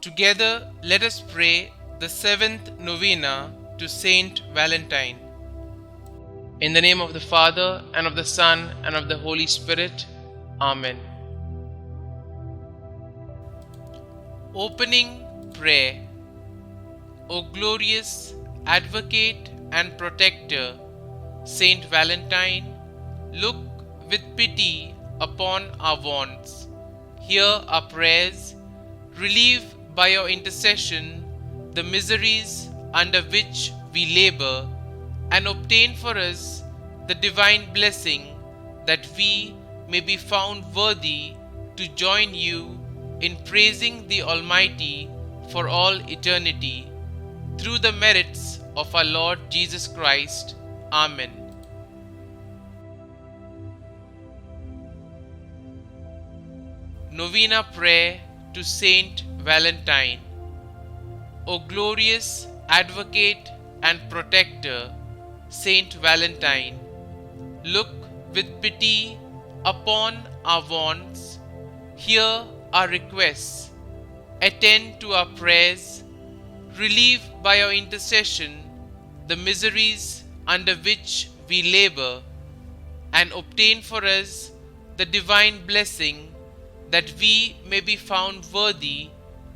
Together, let us pray the seventh novena to St Valentine. In the name of the Father, and of the Son, and of the Holy Spirit. Amen. Opening prayer. O glorious Advocate and Protector, St Valentine, look with pity upon our wants. Hear our prayers. Relieve by your intercession the miseries under which we labor, and obtain for us the divine blessing that we may be found worthy to join you in praising the Almighty for all eternity. Through the merits of our Lord Jesus Christ. Amen. Novena Prayer to Saint Valentine. O glorious Advocate and Protector, Saint Valentine, look with pity upon our wants, hear our requests, attend to our prayers, relieve by your intercession the miseries under which we labor, and obtain for us the divine blessing that we may be found worthy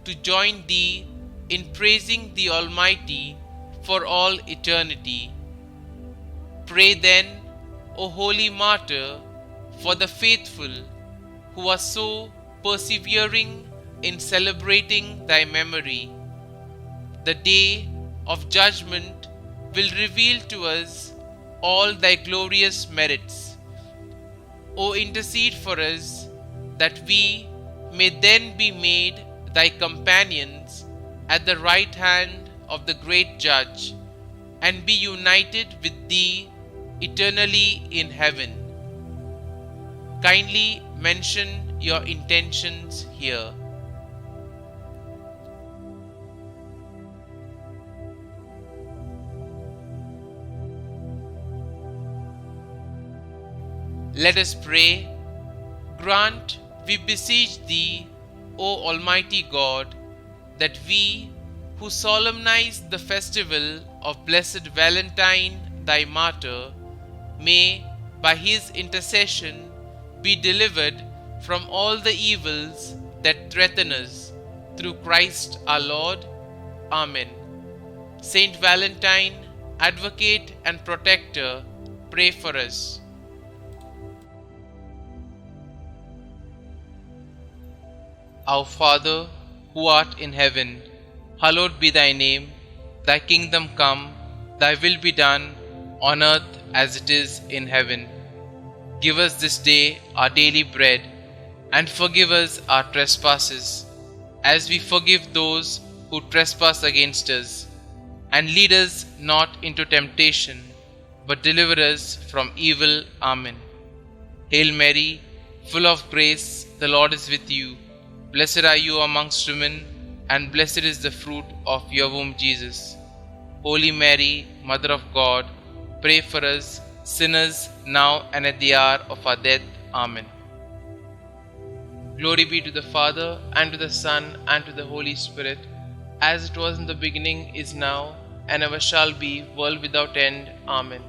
to join thee in praising the Almighty for all eternity. Pray then, O Holy Martyr, for the faithful who are so persevering in celebrating thy memory. The day of judgment will reveal to us all thy glorious merits. O intercede for us, that we may then be made thy companions at the right hand of the great Judge, and be united with thee eternally in heaven. Kindly mention your intentions here. Let us pray. Grant, we beseech thee, O Almighty God, that we, who solemnize the festival of Blessed Valentine, thy martyr, may, by his intercession, be delivered from all the evils that threaten us, through Christ our Lord. Amen. Saint Valentine, Advocate and Protector, pray for us. Our Father, who art in heaven, hallowed be thy name. Thy kingdom come, thy will be done, on earth as it is in heaven. Give us this day our daily bread, and forgive us our trespasses, as we forgive those who trespass against us. And lead us not into temptation, but deliver us from evil. Amen. Hail Mary, full of grace, the Lord is with you. Blessed are you amongst women, and blessed is the fruit of your womb, Jesus. Holy Mary, Mother of God, pray for us sinners, now and at the hour of our death. Amen. Glory be to the Father, and to the Son, and to the Holy Spirit, as it was in the beginning, is now, and ever shall be, world without end. Amen.